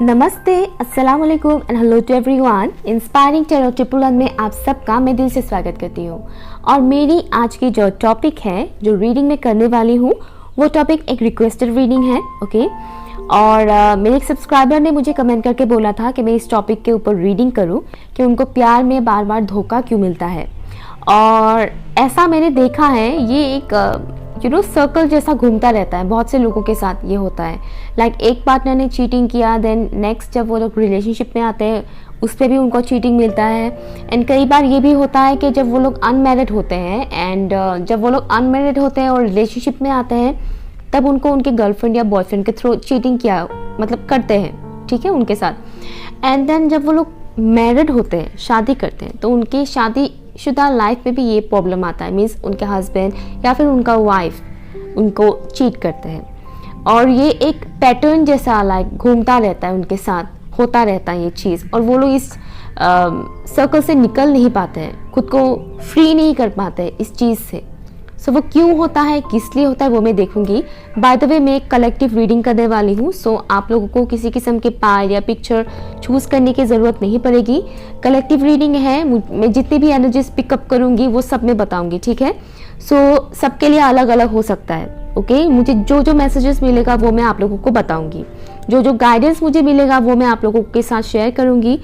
नमस्ते, अस्सलाम वालेकुम and hello to everyone. Inspiring tarot triple one में आप सबका मैं दिल से स्वागत करती हूँ। और मेरी आज की जो टॉपिक है, जो रीडिंग मैं करने वाली हूँ, वो टॉपिक एक रिक्वेस्टेड रीडिंग है। ओके और मेरे एक सब्सक्राइबर ने मुझे कमेंट करके बोला था कि मैं इस टॉपिक के ऊपर रीडिंग करूँ कि उनको प्यार में बार बार धोखा क्यों मिलता है। और ऐसा मैंने देखा है, ये एक सर्कल जैसा घूमता रहता है, बहुत से लोगों के साथ ये होता है। लाइक एक पार्टनर ने चीटिंग किया, देन नेक्स्ट जब वो लोग रिलेशनशिप में आते हैं उस पर भी उनको चीटिंग मिलता है। एंड कई बार ये भी होता है कि जब वो लोग अनमैरिड होते हैं एंड जब वो लोग अनमैरिड होते हैं और रिलेशनशिप में आते हैं तब उनको उनके गर्लफ्रेंड या बॉयफ्रेंड के थ्रू चीटिंग किया मतलब करते हैं, ठीक है, उनके साथ। एंड देन जब वो लोग मैरिड होते हैं, शादी करते हैं, तो उनकी शादीशुदा लाइफ में भी ये प्रॉब्लम आता है। मीन्स उनके हस्बैंड या फिर उनका वाइफ उनको चीट करते हैं और ये एक पैटर्न जैसा लाइक घूमता रहता है, उनके साथ होता रहता है ये चीज़। और वो लोग इस सर्कल से निकल नहीं पाते हैं, खुद को फ्री नहीं कर पाते हैं इस चीज़ से। सो वो क्यों होता है, किस लिए होता है, वो मैं देखूंगी। बाय द वे मैं एक कलेक्टिव रीडिंग करने वाली हूँ, सो आप लोगों को किसी किस्म के पार्ट या पिक्चर चूज करने की ज़रूरत नहीं पड़ेगी। कलेक्टिव रीडिंग है, मैं जितनी भी एनर्जीज पिकअप करूँगी वो सब मैं बताऊँगी, ठीक है। सो सबके लिए अलग अलग हो सकता है। ओके मुझे जो जो मैसेजेस मिलेगा वो मैं आप लोगों को बताऊँगी, जो जो गाइडेंस मुझे मिलेगा वो मैं आप लोगों के साथ शेयर करूँगी।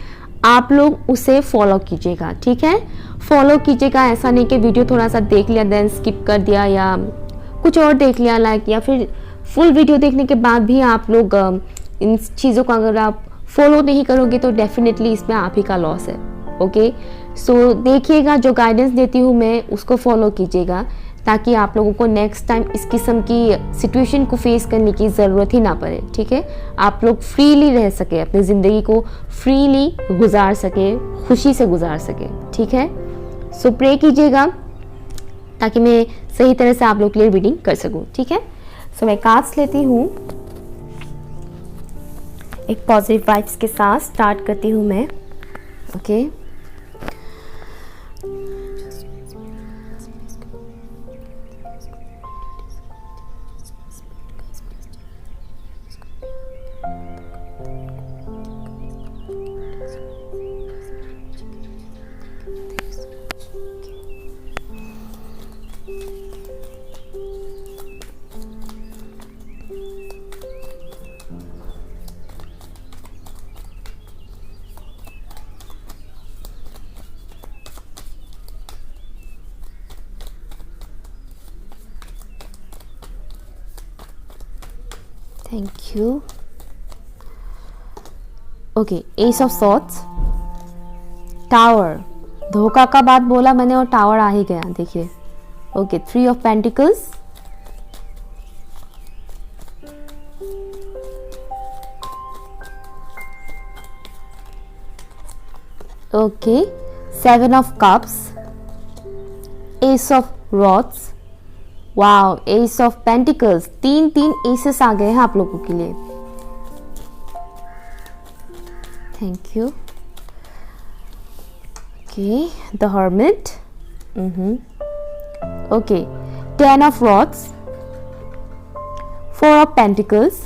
आप लोग उसे फॉलो कीजिएगा, ठीक है। फॉलो कीजिएगा, ऐसा नहीं कि वीडियो थोड़ा सा देख लिया देन स्किप कर दिया या कुछ और देख लिया लाइक, या फिर फुल वीडियो देखने के बाद भी आप लोग इन चीज़ों को अगर आप फॉलो नहीं करोगे तो डेफिनेटली इसमें आप ही का लॉस है। ओके सो देखिएगा, जो गाइडेंस देती हूँ मैं उसको फॉलो कीजिएगा ताकि आप लोगों को नेक्स्ट टाइम इस किस्म की सिचुएशन को फेस करने की ज़रूरत ही ना पड़े, ठीक है। आप लोग फ्रीली रह सके, अपनी ज़िंदगी को फ्रीली गुजार सके, खुशी से गुजार सके, ठीक है। सो प्रे कीजिएगा ताकि मैं सही तरह से आप लोग के लिए रीडिंग कर सकूं, ठीक है। सो मैं कार्ड्स लेती हूँ, एक पॉजिटिव वाइब्स के साथ स्टार्ट करती हूँ मैं। Okay thank you. Okay ace of swords, tower, धोखा का बात बोला मैंने और टावर आ ही गया, देखिए। Okay three of pentacles, okay seven of cups, S of rods, wow S of pentacles, तीन तीन एसेस आ गए हैं आप लोगों के लिए। Thank you. Okay the hermit, okay ten of rods, four of pentacles,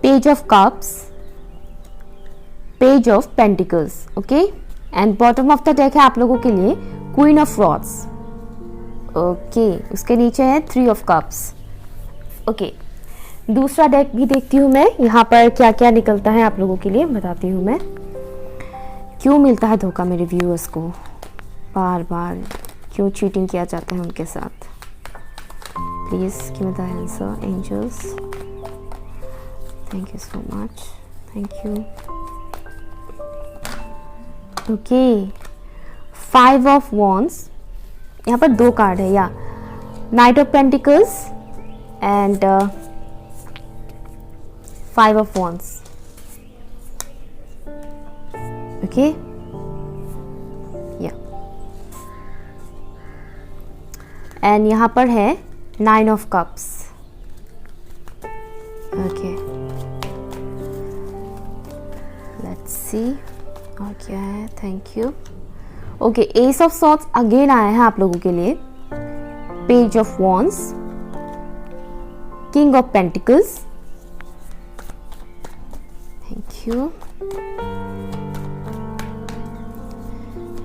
page of cups, page of pentacles, okay. And bottom of the deck है आप लोगों के लिए क्वीन ऑफ रॉड्स, ओके। उसके नीचे है थ्री ऑफ कप्स। ओके दूसरा deck भी देखती हूँ मैं, यहाँ पर क्या क्या निकलता है आप लोगों के लिए बताती हूँ मैं। क्यों मिलता है धोखा मेरे व्यूअर्स को, बार बार क्यों चीटिंग किया जाता है उनके साथ। Please give me the answer angels, thank you so much, thank you. Okay five of wands, यहाँ पर दो कार्ड है, या knight of pentacles and five of wands, okay yeah. And यहाँ पर है nine of cups, okay let's see और क्या है। Thank you. Okay, ace of swords again आया है आप लोगों के लिए, page of wands, king of pentacles, thank you.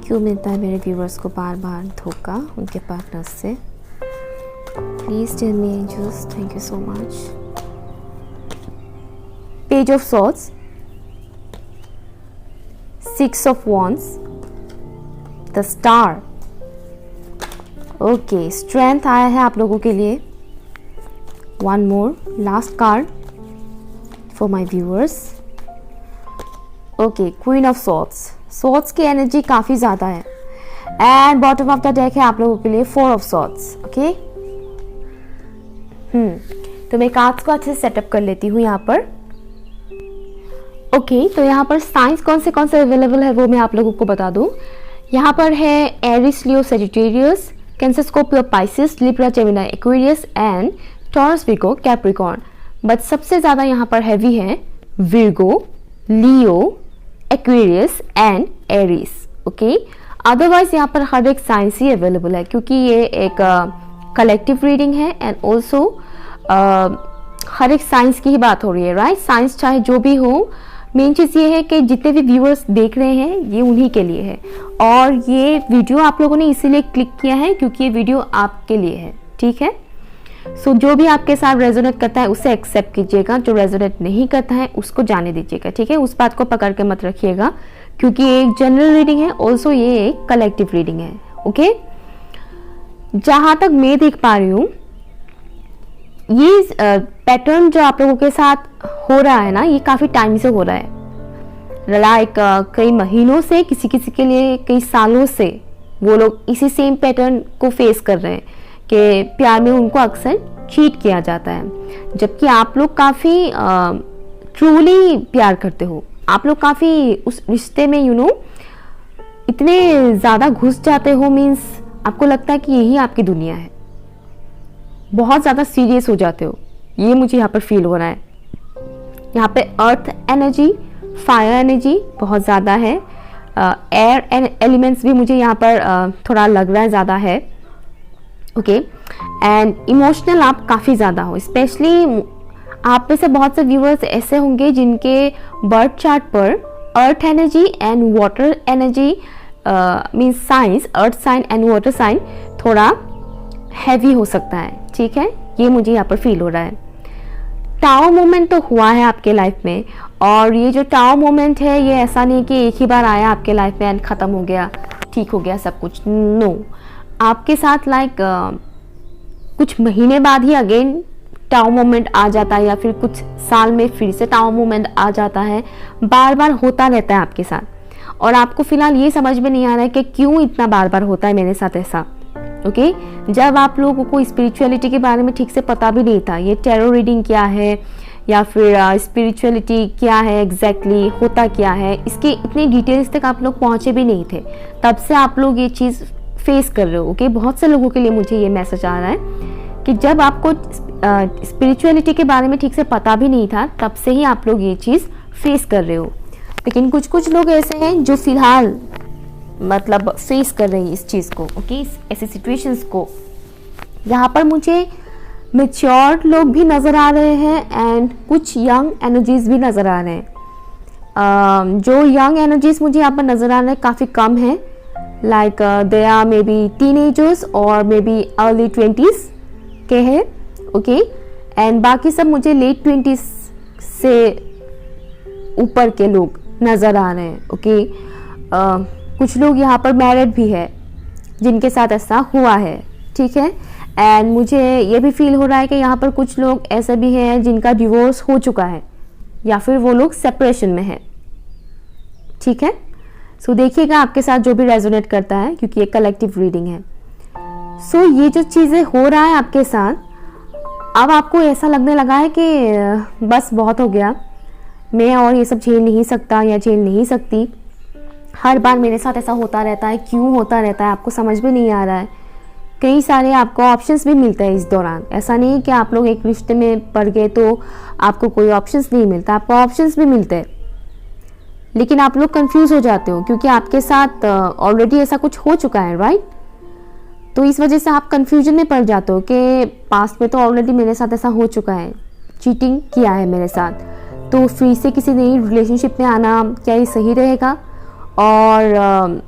क्यों मिलता है मेरे व्यूअर्स को बार बार धोखा उनके पार्टनर्स से? Please tell me angels, thank you so much. Page of swords, six of wands, the star. Okay, strength आया है आप लोगों के लिए। One more last card for my viewers. Okay, queen of swords, swords की energy काफी ज्यादा है। And bottom of the deck है आप लोगों के लिए फोर ऑफ सॉर्ड्स। ओके, तो मैं कार्ड्स को अच्छे से सेटअप कर लेती हूँ यहाँ पर। ओके, तो यहाँ पर साइंस कौन से अवेलेबल है वो मैं आप लोगों को बता दूँ। यहाँ पर है Aries, Leo, Sagittarius, Cancer, Scorpio, Pisces, Libra, Gemini, Aquarius and Taurus, Virgo, Capricorn. But सबसे ज्यादा यहाँ पर हैवी है Virgo, Leo, Aquarius and Aries. Okay, otherwise यहाँ पर हर एक साइंस ही अवेलेबल है, क्योंकि ये एक कलेक्टिव रीडिंग है एंड ऑल्सो हर एक साइंस की ही बात हो रही है, राइट। साइंस चाहे जो भी हो, मेन चीज ये है कि जितने भी व्यूअर्स देख रहे हैं ये उन्हीं के लिए है, और ये वीडियो आप लोगों ने इसीलिए क्लिक किया है क्योंकि ये वीडियो आपके लिए है, ठीक है। सो जो भी आपके साथ रेजोनेट करता है उसे एक्सेप्ट कीजिएगा, जो रेजोनेट नहीं करता है उसको जाने दीजिएगा, ठीक है। उस बात को पकड़ के मत रखिएगा, क्योंकि ये एक जनरल रीडिंग है, ऑल्सो ये एक कलेक्टिव रीडिंग है। ओके, जहां तक मैं देख पा रही हूँ ये पैटर्न जो आप लोगों के साथ हो रहा है ना, ये काफी टाइम से हो रहा है, लाइक कई महीनों से, किसी किसी के लिए कई सालों से वो लोग इसी सेम पैटर्न को फेस कर रहे हैं कि प्यार में उनको अक्सर चीट किया जाता है, जबकि आप लोग काफी ट्रूली प्यार करते हो। आप लोग काफी उस रिश्ते में इतने ज्यादा घुस जाते हो, मीन्स आपको लगता है कि यही आपकी दुनिया है, बहुत ज्यादा सीरियस हो जाते हो। ये मुझे यहाँ पर फील हो रहा है। यहाँ पे अर्थ एनर्जी, फायर एनर्जी बहुत ज्यादा है, एयर एलिमेंट्स भी मुझे यहाँ पर थोड़ा लग रहा है ज्यादा है। ओके, एंड इमोशनल आप काफी ज्यादा हो, स्पेशली आप में से बहुत से व्यूअर्स ऐसे होंगे जिनके बर्थ चार्ट पर earth energy and water energy means signs, earth sign and water sign थोड़ा हैवी हो सकता है, ठीक है। ये मुझे यहाँ पर फील हो रहा है। टाओ मोमेंट तो हुआ है आपके लाइफ में, और ये जो टाओ मोमेंट है ये ऐसा नहीं कि एक ही बार आया आपके लाइफ में एंड खत्म हो गया, ठीक हो गया सब कुछ। नो, आपके साथ लाइक कुछ महीने बाद ही अगेन टाओ मोमेंट आ जाता है, या फिर कुछ साल में फिर से टाओ मोमेंट आ जाता है, बार बार होता रहता है आपके साथ। और आपको फिलहाल ये समझ में नहीं आ रहा है कि क्यों इतना बार बार होता है मेरे साथ ऐसा। ओके, जब आप लोगों को स्पिरिचुअलिटी के बारे में ठीक से पता भी नहीं था, ये टैरो रीडिंग क्या है या फिर स्पिरिचुअलिटी क्या है, एग्जैक्टली होता क्या है, इसके इतने डिटेल्स तक आप लोग पहुंचे भी नहीं थे, तब से आप लोग ये चीज़ फेस कर रहे हो। ओके, बहुत से लोगों के लिए मुझे ये मैसेज आ रहा है कि जब आपको स्पिरिचुअलिटी के बारे में ठीक से पता भी नहीं था, तब से ही आप लोग ये चीज़ फेस कर रहे हो। लेकिन कुछ कुछ लोग ऐसे हैं जो फिलहाल मतलब फेस कर रहे हैं इस चीज़ को। ओके, ऐसी सिचुएशंस को। यहाँ पर मुझे मैच्योर लोग भी नज़र आ रहे हैं एंड कुछ यंग एनर्जीज भी नज़र आ रहे हैं। जो यंग एनर्जीज मुझे यहाँ पर नज़र आ रहे हैं काफ़ी कम है, like they are may be teenagers और मे बी अर्ली 20s के हैं। ओके, एंड बाकी सब मुझे लेट 20s से ऊपर के लोग नज़र आ रहे हैं। ओके, कुछ लोग यहाँ पर मैरिड भी है जिनके साथ ऐसा हुआ है, ठीक है। एंड मुझे ये भी फील हो रहा है कि यहाँ पर कुछ लोग ऐसे भी हैं जिनका डिवोर्स हो चुका है, या फिर वो लोग सेपरेशन में है, ठीक है। सो देखिएगा आपके साथ जो भी रेजोनेट करता है, क्योंकि ये कलेक्टिव रीडिंग है। सो ये जो चीज़ें हो रहा है आपके साथ, अब आपको ऐसा लगने लगा है कि बस बहुत हो गया, मैं और ये सब झेल नहीं सकता या झेल नहीं सकती, हर बार मेरे साथ ऐसा होता रहता है, क्यों होता रहता है, आपको समझ में नहीं आ रहा है। कई सारे आपको ऑप्शंस भी मिलते हैं इस दौरान, ऐसा नहीं कि आप लोग एक रिश्ते में पड़ गए तो आपको कोई ऑप्शंस नहीं मिलता, आपको ऑप्शंस भी मिलते हैं। लेकिन आप लोग कंफ्यूज हो जाते हो क्योंकि आपके साथ ऑलरेडी ऐसा कुछ हो चुका है, राइट? तो इस वजह से आप कंफ्यूजन में पड़ जाते हो कि पास्ट में तो ऑलरेडी मेरे साथ ऐसा हो चुका है, चीटिंग किया है मेरे साथ, तो फिर से किसी नई रिलेशनशिप में आना क्या ये सही रहेगा? और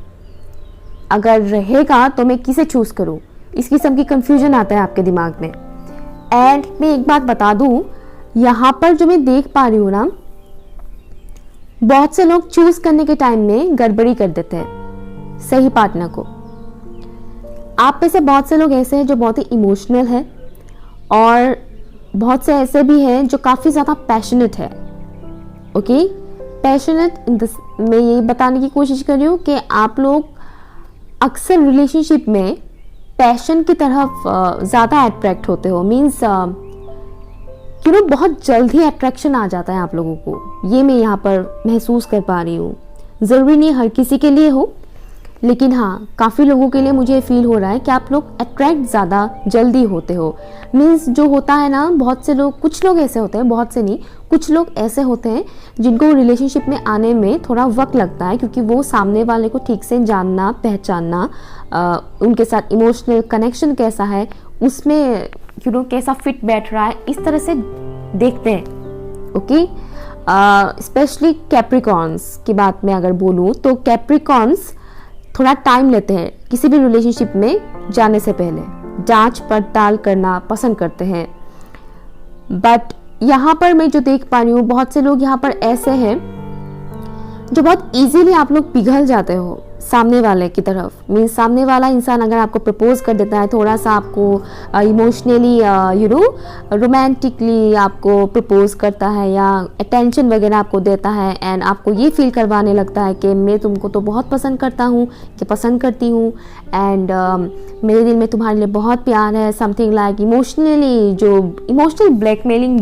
अगर रहेगा तो मैं किसे चूज़ करूँ? इस किस्म की कंफ्यूजन आता है आपके दिमाग में। एंड मैं एक बात बता दूँ, यहाँ पर जो मैं देख पा रही हूँ ना, बहुत से लोग चूज करने के टाइम में गड़बड़ी कर देते हैं सही पार्टनर को। आप में से बहुत से लोग ऐसे हैं जो बहुत ही इमोशनल है, और बहुत से ऐसे भी हैं जो काफ़ी ज़्यादा पैशनेट है। ओके, पैशनेट इन दिस, मैं यही बताने की कोशिश कर रही हूँ कि आप लोग अक्सर रिलेशनशिप में पैशन की तरफ ज़्यादा अट्रैक्ट होते हो। मीन्स बहुत जल्द ही अट्रैक्शन आ जाता है आप लोगों को, ये मैं यहाँ पर महसूस कर पा रही हूँ। ज़रूरी नहीं हर किसी के लिए हो, लेकिन हाँ, काफ़ी लोगों के लिए मुझे फील हो रहा है कि आप लोग अट्रैक्ट ज़्यादा जल्दी होते हो। मीन्स जो होता है ना, बहुत से लोग, कुछ लोग ऐसे होते हैं, बहुत से नहीं, कुछ लोग ऐसे होते हैं जिनको रिलेशनशिप में आने में थोड़ा वक्त लगता है, क्योंकि वो सामने वाले को ठीक से जानना, पहचानना, उनके साथ इमोशनल कनेक्शन कैसा है, उसमें कैसा फिट बैठ रहा है, इस तरह से देखते हैं। ओके, स्पेशली कैप्रिकॉर्न्स की बात मैं अगर बोलूँ तो कैप्रिकॉर्न्स थोड़ा टाइम लेते हैं किसी भी रिलेशनशिप में जाने से पहले, जांच पड़ताल करना पसंद करते हैं। बट यहाँ पर मैं जो देख पा रही हूँ, बहुत से लोग यहाँ पर ऐसे हैं जो बहुत इजीली आप लोग पिघल जाते हो सामने वाले की तरफ। मीन्स सामने वाला इंसान अगर आपको प्रपोज कर देता है, थोड़ा सा आपको इमोशनली रोमांटिकली आपको प्रपोज करता है या अटेंशन वगैरह आपको देता है, एंड आपको ये फील करवाने लगता है कि मैं तुमको तो बहुत पसंद करता हूँ, कि पसंद करती हूँ, एंड मेरे दिल में तुम्हारे लिए बहुत प्यार है, समथिंग लाइक इमोशनली, जो इमोशनल ब्लैकमेलिंग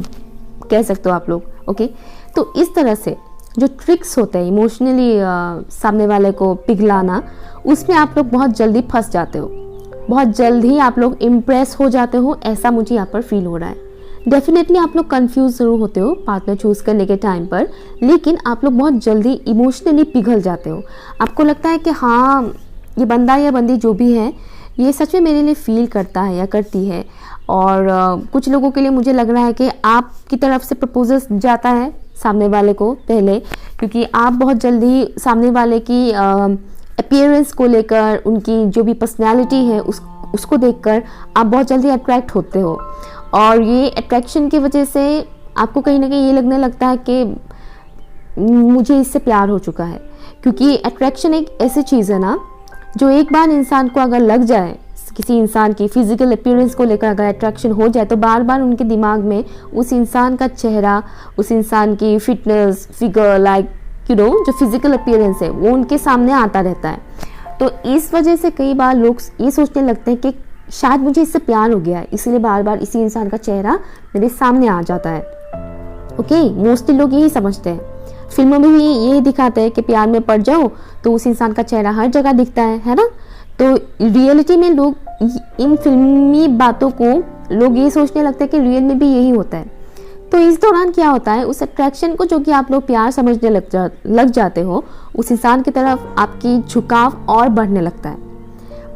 कह सकते हो आप लोग। ओके, तो इस तरह से जो ट्रिक्स होते हैं इमोशनली सामने वाले को पिघलाना, उसमें आप लोग बहुत जल्दी फंस जाते हो, बहुत जल्द ही आप लोग इम्प्रेस हो जाते हो, ऐसा मुझे यहाँ पर फील हो रहा है। डेफिनेटली आप लोग कंफ्यूज ज़रूर होते हो पार्टनर चूज़ करने के टाइम पर, लेकिन आप लोग बहुत जल्दी इमोशनली पिघल जाते हो। आपको लगता है कि हाँ, ये बंदा या बंदी जो भी है, ये सच में मेरे लिए फील करता है या करती है। और कुछ लोगों के लिए मुझे लग रहा है कि आपकी तरफ से प्रपोजल जाता है सामने वाले को पहले, क्योंकि आप बहुत जल्दी सामने वाले की अपीयरेंस को लेकर, उनकी जो भी पर्सनैलिटी है उसको देखकर आप बहुत जल्दी अट्रैक्ट होते हो, और ये अट्रैक्शन की वजह से आपको कहीं ना कहीं ये लगने लगता है कि मुझे इससे प्यार हो चुका है। क्योंकि अट्रैक्शन एक ऐसी चीज़ है ना, जो एक बार इंसान को अगर लग जाए, किसी इंसान की फिजिकल अपीयरेंस को लेकर अगर अट्रैक्शन हो जाए, तो बार बार उनके दिमाग में उस इंसान का चेहरा, उस इंसान की फिटनेस, फिगर, लाइक जो फिजिकल अपीयरेंस है, वो उनके सामने आता रहता है। तो इस वजह से कई बार लोग ये सोचने लगते हैं कि शायद मुझे इससे प्यार हो गया है, इसलिए बार बार इसी इंसान का चेहरा मेरे सामने आ जाता है। ओके, मोस्टली लोग यही समझते हैं। फिल्मों में भी यही दिखाते हैं कि प्यार में पड़ जाओ तो उस इंसान का चेहरा हर जगह दिखता है ना। तो रियलिटी में लोग इन फिल्मी बातों को लोग ये सोचने लगते हैं कि रियल में भी यही होता है। तो इस दौरान क्या होता है, उस अट्रैक्शन को जो कि आप लोग प्यार समझने लग जाते हो, उस इंसान की तरफ आपकी झुकाव और बढ़ने लगता है।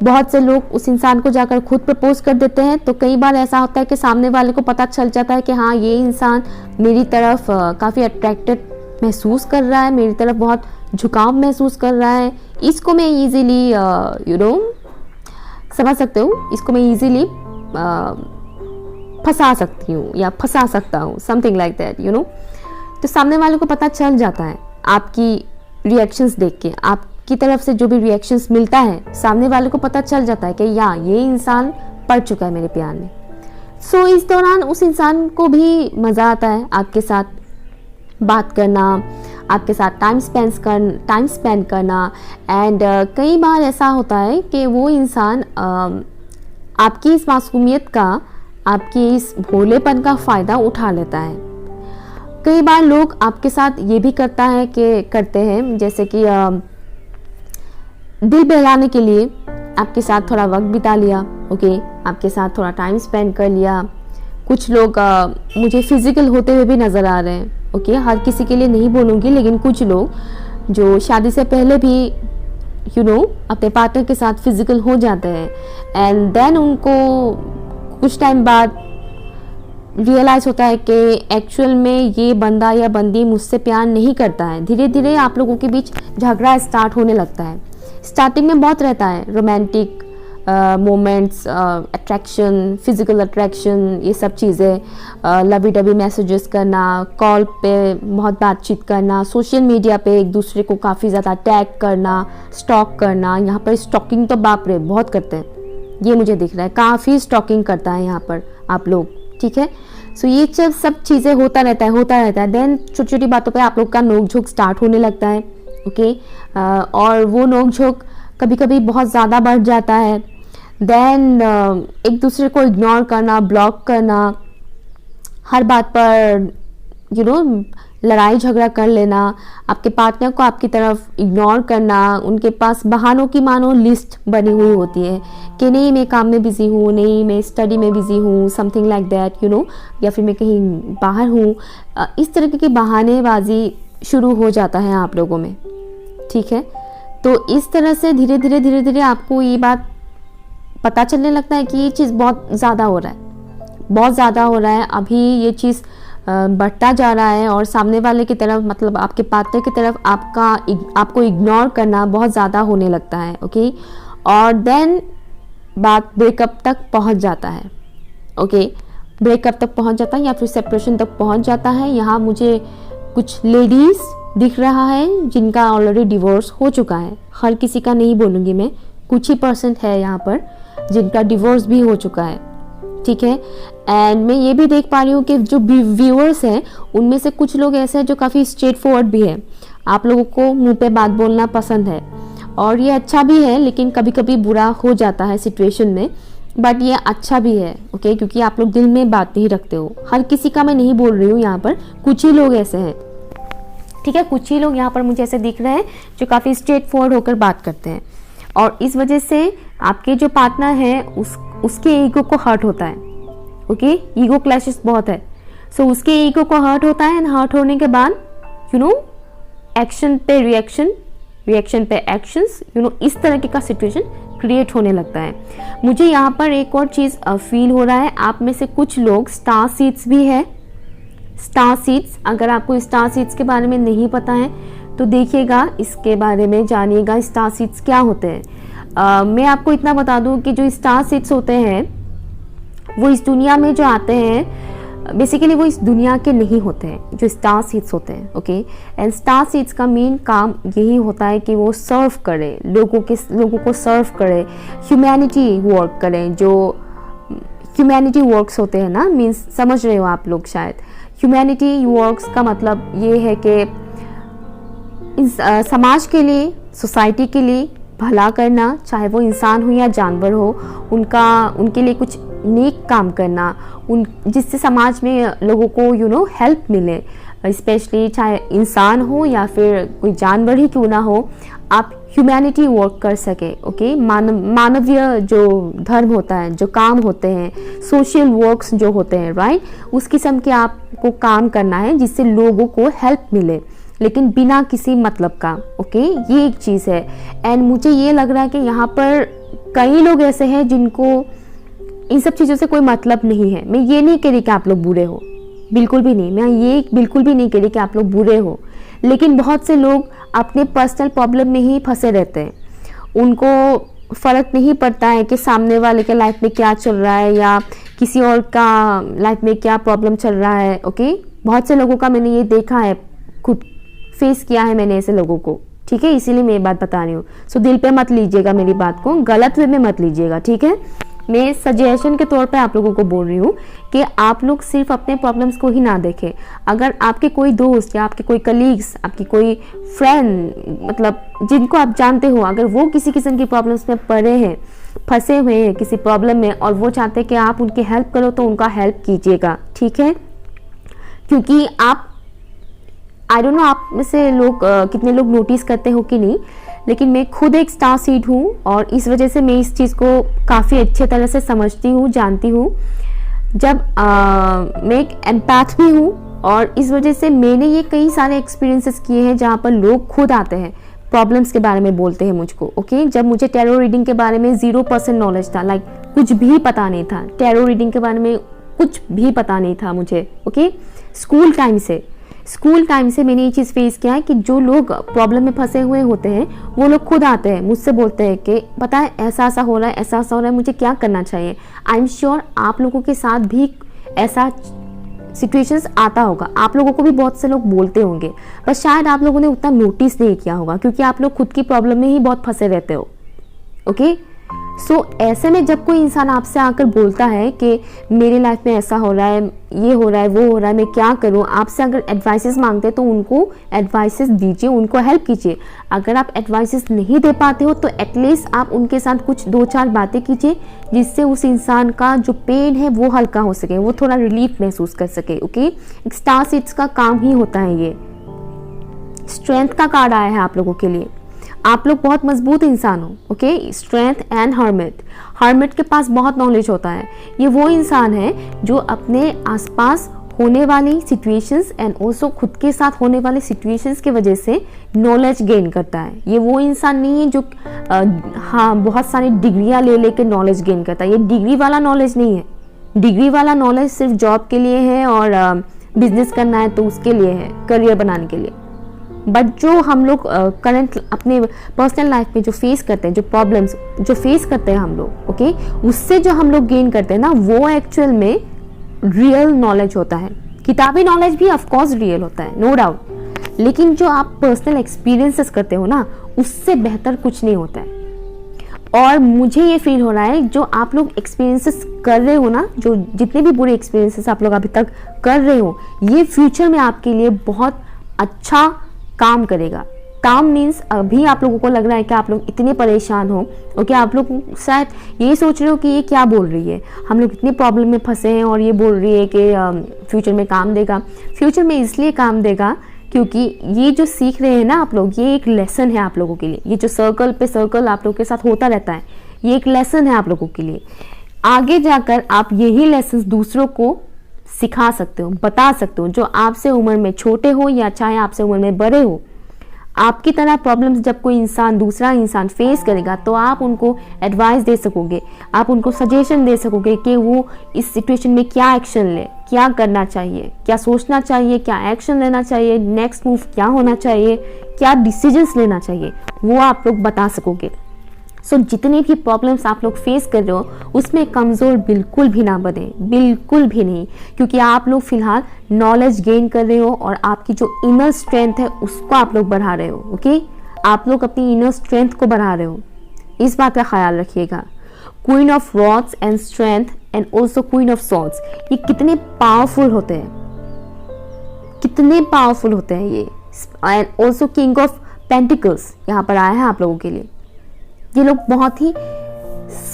बहुत से लोग उस इंसान को जाकर खुद प्रपोज कर देते हैं। तो कई बार ऐसा होता है कि सामने वाले को पता चल जाता है कि हाँ, ये इंसान मेरी तरफ काफ़ी अट्रैक्टेड महसूस कर रहा है, मेरी तरफ बहुत झुकाव महसूस कर रहा है। इसको मैं ईजीली समझ सकते हो, इसको मैं ईजीली फंसा सकती हूँ या फंसा सकता हूँ, समथिंग लाइक दैट तो सामने वाले को पता चल जाता है आपकी रिएक्शंस देख के, आपकी तरफ से जो भी रिएक्शंस मिलता है, सामने वाले को पता चल जाता है कि ये इंसान पड़ चुका है मेरे प्यार में। सो इस दौरान उस इंसान को भी मज़ा आता है आपके साथ बात करना, आपके साथ टाइम स्पेंड करना। एंड कई बार ऐसा होता है कि वो इंसान आपकी इस मासूमियत का, आपकी इस भोलेपन का फ़ायदा उठा लेता है। कई बार लोग आपके साथ ये भी करते हैं जैसे कि दिल बहलाने के लिए आपके साथ थोड़ा वक्त बिता लिया, ओके, आपके साथ थोड़ा टाइम स्पेंड कर लिया। कुछ लोग मुझे फिजिकल होते हुए भी नज़र आ रहे हैं, ओके, हर किसी के लिए नहीं बोलूँगी, लेकिन कुछ लोग जो शादी से पहले भी अपने पार्टनर के साथ फिजिकल हो जाते हैं एंड देन उनको कुछ टाइम बाद रियलाइज होता है कि एक्चुअल में ये बंदा या बंदी मुझसे प्यार नहीं करता है। धीरे धीरे आप लोगों के बीच झगड़ा स्टार्ट होने लगता है। स्टार्टिंग में बहुत रहता है romantic moments, attraction, physical attraction, ये सब चीज़ें, लवी डबी मैसेजेस करना, कॉल पे बहुत बातचीत करना, सोशल मीडिया पे एक दूसरे को काफ़ी ज़्यादा टैग करना, स्टॉक करना। यहाँ पर स्टॉकिंग तो बाप रे बहुत करते हैं, ये मुझे दिख रहा है, काफ़ी स्टॉकिंग करता है यहाँ पर आप लोग, ठीक है। सो ये सब चीज़ें होता रहता है। देन छोटी छोटी बातों पे आप लोग का नोक झोंक स्टार्ट होने लगता है, ओके। और वो नोक झोंक कभी कभी बहुत ज़्यादा बढ़ जाता है। देन एक दूसरे को इग्नोर करना, ब्लॉक करना, हर बात पर लड़ाई झगड़ा कर लेना, आपके पार्टनर को आपकी तरफ इग्नोर करना। उनके पास बहानों की मानो लिस्ट बनी हुई होती है कि नहीं मैं काम में बिजी हूँ, नहीं मैं स्टडी में बिजी हूँ, समथिंग लाइक दैट, या फिर मैं कहीं बाहर हूँ। इस तरह की बहानेबाजी शुरू हो जाता है आप लोगों में, ठीक है। तो इस तरह से धीरे धीरे आपको ये बात पता चलने लगता है कि ये चीज़ बहुत ज़्यादा हो रहा है। अभी ये चीज़ बढ़ता जा रहा है और सामने वाले की तरफ, मतलब आपके पार्टनर की तरफ आपको इग्नोर करना बहुत ज़्यादा होने लगता है, ओके। और देन बात ब्रेकअप तक पहुंच जाता है, ओके। ब्रेकअप तक पहुंच जाता है या फिर सेपरेशन तक पहुंच जाता है। यहाँ मुझे कुछ लेडीज़ दिख रहा है जिनका ऑलरेडी डिवोर्स हो चुका है। हर किसी का नहीं बोलूँगी मैं, कुछ ही % है यहाँ पर जिनका डिवोर्स भी हो चुका है, ठीक है। एंड मैं ये भी देख पा रही हूँ कि जो व्यूअर्स हैं उनमें से कुछ लोग ऐसे हैं जो काफ़ी स्ट्रेट फॉरवर्ड भी है। आप लोगों को मुंह पे बात बोलना पसंद है और ये अच्छा भी है, लेकिन कभी कभी बुरा हो जाता है सिचुएशन में, बट ये अच्छा भी है, ओके, क्योंकि आप लोग दिल में बात नहीं रखते हो। हर किसी का मैं नहीं बोल रही हूँ, यहाँ पर कुछ ही लोग ऐसे हैं, ठीक है। कुछ ही लोग यहाँ पर मुझे ऐसे दिख रहे हैं जो काफ़ी स्ट्रेट फॉरवर्ड होकर बात करते हैं और इस वजह से आपके जो पार्टनर है उसके ईगो को हर्ट होता है, ओके। ईगो क्लैशेस बहुत है, सो उसके ईगो को हर्ट होता है एंड हर्ट होने के बाद एक्शन पे रिएक्शन पे एक्शंस, इस तरह का सिचुएशन क्रिएट होने लगता है। मुझे यहाँ पर एक और चीज़ फील हो रहा है, आप में से कुछ लोग स्टार सीड्स भी है। स्टार सीड्स, अगर आपको स्टार सीड्स के बारे में नहीं पता है तो देखिएगा, इसके बारे में जानिएगा स्टार सीड्स क्या होते हैं। मैं आपको इतना बता दूं कि जो स्टार सीड्स होते हैं वो इस दुनिया में जो आते हैं, बेसिकली वो इस दुनिया के नहीं होते हैं जो स्टार सीड्स होते हैं, ओके। एंड स्टार सीड्स का मेन काम यही होता है कि वो सर्व करे, लोगों को सर्व करे, ह्यूमैनिटी वर्क करें। जो ह्यूमैनिटी वर्क्स होते हैं ना, मीन्स समझ रहे हो आप लोग शायद। ह्यूमैनिटी वर्क्स का मतलब ये है कि समाज के लिए, सोसाइटी के लिए भला करना, चाहे वो इंसान हो या जानवर हो, उनके लिए कुछ नेक काम करना, जिससे समाज में लोगों को हेल्प मिले। स्पेशली चाहे इंसान हो या फिर कोई जानवर ही क्यों ना हो, आप ह्यूमैनिटी वर्क कर सके, ओके। मानवीय जो धर्म होता है, जो काम होते हैं, सोशल वर्क्स जो होते हैं, राइट, उस किस्म के आपको काम करना है जिससे लोगों को हेल्प मिले, लेकिन बिना किसी मतलब का, ओके। ये एक चीज़ है। एंड मुझे ये लग रहा है कि यहाँ पर कई लोग ऐसे हैं जिनको इन सब चीज़ों से कोई मतलब नहीं है। मैं ये नहीं कह रही कि आप लोग बुरे हो, बिल्कुल भी नहीं, मैं ये बिल्कुल भी नहीं कह रही कि आप लोग बुरे हो, लेकिन बहुत से लोग अपने पर्सनल प्रॉब्लम में ही फंसे रहते हैं। उनको फ़र्क नहीं पड़ता है कि सामने वाले के लाइफ में क्या चल रहा है या किसी और का लाइफ में क्या प्रॉब्लम चल रहा है, ओके। बहुत से लोगों का मैंने ये देखा है, खुद फेस किया है मैंने ऐसे लोगों को, ठीक है। इसीलिए मैं ये बात बता रही हूँ। सो दिल पे मत लीजिएगा मेरी बात को, गलत वे में मत लीजिएगा, ठीक है। मैं सजेशन के तौर पे आप लोगों को बोल रही हूँ कि आप लोग सिर्फ अपने प्रॉब्लम्स को ही ना देखें। अगर आपके कोई दोस्त या आपके कोई कलीग्स, आपकी कोई फ्रेंड, मतलब जिनको आप जानते हो, अगर वो किसी किस्म की प्रॉब्लम्स में पड़े हैं, फंसे हुए हैं किसी प्रॉब्लम में, और वो चाहते हैं कि आप उनकी हेल्प करो, तो उनका हेल्प कीजिएगा, ठीक है। क्योंकि आप, आई डोंट नो आप में से लोग कितने लोग नोटिस करते हो कि नहीं, लेकिन मैं खुद एक स्टार सीड हूँ और इस वजह से मैं इस चीज़ को काफ़ी अच्छे तरह से समझती हूँ, जानती हूँ। जब मैं एक एम्पैथ भी हूँ, और इस वजह से मैंने ये कई सारे एक्सपीरियंसेस किए हैं जहाँ पर लोग खुद आते हैं, प्रॉब्लम्स के बारे में बोलते हैं मुझको। ओके, जब मुझे टैरो रीडिंग के बारे में 0% नॉलेज था, लाइक कुछ भी पता नहीं था, टैरो रीडिंग के बारे में कुछ भी पता नहीं था मुझे। ओके, स्कूल टाइम से मैंने ये चीज़ फेस किया है कि जो लोग प्रॉब्लम में फंसे हुए होते हैं वो लोग खुद आते हैं, मुझसे बोलते हैं कि पता है ऐसा ऐसा हो रहा है, ऐसा ऐसा हो रहा है, मुझे क्या करना चाहिए। आई एम श्योर आप लोगों के साथ भी ऐसा सिचुएशंस आता होगा, आप लोगों को भी बहुत से लोग बोलते होंगे, बस शायद आप लोगों ने उतना नोटिस नहीं किया होगा क्योंकि आप लोग खुद की प्रॉब्लम में ही बहुत फंसे रहते हो। ओके, सो ऐसे में जब कोई इंसान आपसे आकर बोलता है कि मेरी लाइफ में ऐसा हो रहा है, ये हो रहा है, वो हो रहा है, मैं क्या करूं, आपसे अगर एडवाइसेस मांगते हैं तो उनको एडवाइसेस दीजिए, उनको हेल्प कीजिए। अगर आप एडवाइसेस नहीं दे पाते हो तो एटलीस्ट आप उनके साथ कुछ 2-4 बातें कीजिए जिससे उस इंसान का जो पेन है वो हल्का हो सके, वो थोड़ा रिलीफ महसूस कर सके। ओके, स्टार सीड्स का काम ही होता है ये। स्ट्रेंथ का कार्ड आया है आप लोगों के लिए, आप लोग बहुत मजबूत इंसान हो। ओके, स्ट्रेंथ एंड हर्मिट के पास बहुत नॉलेज होता है। ये वो इंसान है जो अपने आसपास होने वाली सिचुएशंस एंड ऑल्सो खुद के साथ होने वाले सिचुएशंस की वजह से नॉलेज गेन करता है। ये वो इंसान नहीं है जो बहुत सारी डिग्रियां ले लेकर नॉलेज गेन करता है। ये डिग्री वाला नॉलेज नहीं है। डिग्री वाला नॉलेज सिर्फ जॉब के लिए है और बिजनेस करना है तो उसके लिए है, करियर बनाने के लिए। बट जो हम लोग करंट अपने पर्सनल लाइफ में जो फेस करते हैं, जो प्रॉब्लम्स जो फेस करते हैं हम लोग, ओके, उससे जो हम लोग गेन करते हैं ना, वो एक्चुअल में रियल नॉलेज होता है। किताबी नॉलेज भी ऑफ कोर्स रियल होता है, नो डाउट, लेकिन जो आप पर्सनल एक्सपीरियंसेस करते हो ना, उससे बेहतर कुछ नहीं होता है। और मुझे ये फील हो रहा है जो आप लोग एक्सपीरियंसेस कर रहे हो ना, जो जितने भी बुरे एक्सपीरियंसेस आप लोग अभी तक कर रहे हो, ये फ्यूचर में आपके लिए बहुत अच्छा काम करेगा। काम मीन्स अभी आप लोगों को लग रहा है कि आप लोग इतने परेशान हो, ओके, आप लोग शायद ये सोच रहे हो कि ये क्या बोल रही है, हम लोग इतने प्रॉब्लम में फंसे हैं और ये बोल रही है कि फ्यूचर में काम देगा। फ्यूचर में इसलिए काम देगा क्योंकि ये जो सीख रहे हैं ना आप लोग, ये एक लेसन है आप लोगों के लिए। ये जो सर्कल पे सर्कल आप लोगों के साथ होता रहता है, ये एक लेसन है आप लोगों के लिए। आगे जाकर आप यही लेसन दूसरों को सिखा सकते हो, बता सकते हो, जो आपसे उम्र में छोटे हो या चाहे आपसे उम्र में बड़े हो। आपकी तरह प्रॉब्लम्स जब कोई इंसान दूसरा इंसान फेस करेगा तो आप उनको एडवाइस दे सकोगे, आप उनको सजेशन दे सकोगे कि वो इस सिचुएशन में क्या एक्शन ले, क्या करना चाहिए, क्या सोचना चाहिए, क्या एक्शन लेना चाहिए, नेक्स्ट मूव क्या होना चाहिए, क्या डिसीजंस लेना चाहिए, वो आप लोग बता सकोगे। सो जितनी भी प्रॉब्लम्स आप लोग फेस कर रहे हो उसमें कमज़ोर बिल्कुल भी ना बने, बिल्कुल भी नहीं, क्योंकि आप लोग फिलहाल नॉलेज गेन कर रहे हो और आपकी जो इनर स्ट्रेंथ है उसको आप लोग बढ़ा रहे हो। ओके, आप लोग अपनी इनर स्ट्रेंथ को बढ़ा रहे हो, इस बात का ख्याल रखिएगा। Queen of rods and strength and also queen of swords, ये कितने पावरफुल होते हैं, कितने पावरफुल होते हैं ये। And also king of pentacles यहाँ पर आया है आप लोगों के लिए। ये लोग बहुत ही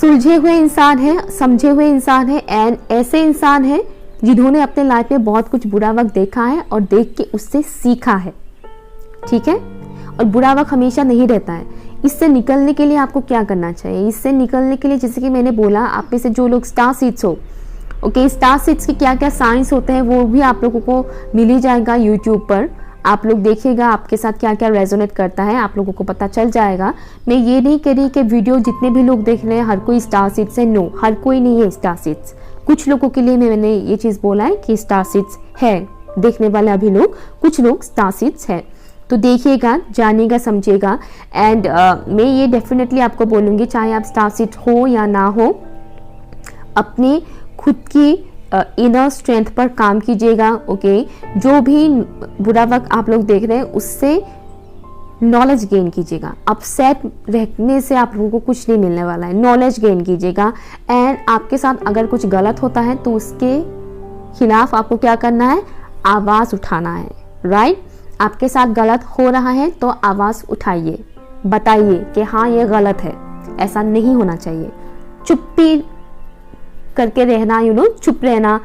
सुलझे हुए इंसान हैं, समझे हुए इंसान हैं एंड ऐसे इंसान हैं जिन्होंने अपने लाइफ में बहुत कुछ बुरा वक्त देखा है और देख के उससे सीखा है। ठीक है, और बुरा वक्त हमेशा नहीं रहता है। इससे निकलने के लिए आपको क्या करना चाहिए? इससे निकलने के लिए जैसे कि मैंने बोला, आप में से जो लोग स्टार सीड्स हो, ओके, स्टार सीड्स के क्या क्या साइंस होते हैं वो भी आप लोगों को मिल ही जाएगा यूट्यूब पर। आप लोग देखिएगा आपके साथ क्या क्या रेजोनेट करता है, आप लोगों को पता चल जाएगा। मैं ये नहीं कह रही कि वीडियो जितने भी लोग देख रहे हैं हर कोई स्टार सीड्स है, नो, हर कोई नहीं है स्टार सीड्स। कुछ लोगों के लिए मैंने ये चीज़ बोला है कि स्टार सीड्स है, देखने वाले अभी लोग, कुछ लोग स्टार सीड्स है। तो देखिएगा, जानिएगा, समझिएगा। एंड मैं ये डेफिनेटली आपको बोलूँगी, चाहे आप स्टार सीड हो या ना हो, अपने खुद की इनर स्ट्रेंथ पर काम कीजिएगा। ओके, जो भी बुरा वक्त आप लोग देख रहे हैं उससे नॉलेज गेन कीजिएगा। अपसेट रहने से आप लोगों को कुछ नहीं मिलने वाला है, नॉलेज गेन कीजिएगा। एंड आपके साथ अगर कुछ गलत होता है तो उसके खिलाफ आपको क्या करना है? आवाज़ उठाना है, राइट? आपके साथ गलत हो रहा है तो आवाज़ उठाइए, बताइए कि हाँ ये गलत है, ऐसा नहीं होना चाहिए। चुप्पी करके रहना, चुप रहना,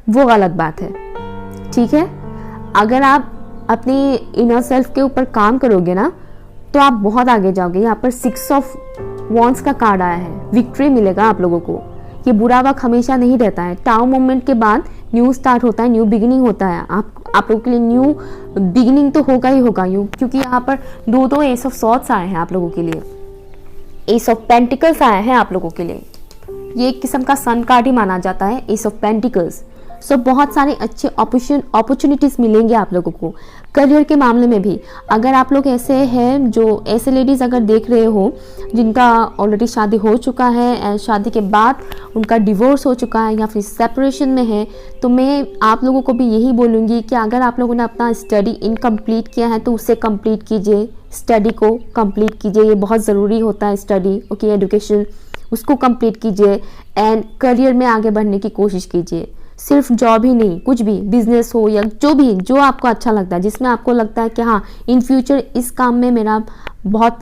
वो गलत बात है। ठीक है, अगर आप अपनी इनर सेल्फ के ऊपर काम करोगे ना तो आप बहुत आगे जाओगे। यहाँ पर 6 ऑफ वॉन्ड्स का कार्ड आया है, विक्ट्री मिलेगा आप लोगों को। ये बुरा वक्त हमेशा नहीं रहता है, टाउ मोमेंट के बाद न्यू स्टार्ट होता है, न्यू बिगिनिंग होता है। आप लोगों के लिए न्यू बिगिनिंग तो होगा ही होगा यूँ, क्योंकि यहाँ पर दो एस ऑफ सॉर्ड्स आए हैं आप लोगों के लिए, एस ऑफ पेंटिकल्स आया है आप लोगों के लिए। ये एक किस्म का सन कार्ड ही माना जाता है, एस ऑफ पेंटिकल्स। सो बहुत सारे अच्छे अपॉर्चुनिटीज़ मिलेंगे आप लोगों को करियर के मामले में भी। अगर आप लोग ऐसे हैं, जो ऐसे लेडीज़ अगर देख रहे हो जिनका ऑलरेडी शादी हो चुका है एंड शादी के बाद उनका डिवोर्स हो चुका है या फिर सेपरेशन में है, तो मैं आप लोगों को भी यही बोलूँगी कि अगर आप लोगों ने अपना स्टडी इनकम्प्लीट किया है तो उसे कंप्लीट कीजिए, स्टडी को कंप्लीट कीजिए। ये बहुत ज़रूरी होता है स्टडी, ओके, एजुकेशन, उसको कंप्लीट कीजिए एंड करियर में आगे बढ़ने की कोशिश कीजिए। सिर्फ जॉब ही नहीं, कुछ भी बिजनेस हो या जो आपको अच्छा लगता है, जिसमें आपको लगता है कि हाँ इन फ्यूचर इस काम में मेरा बहुत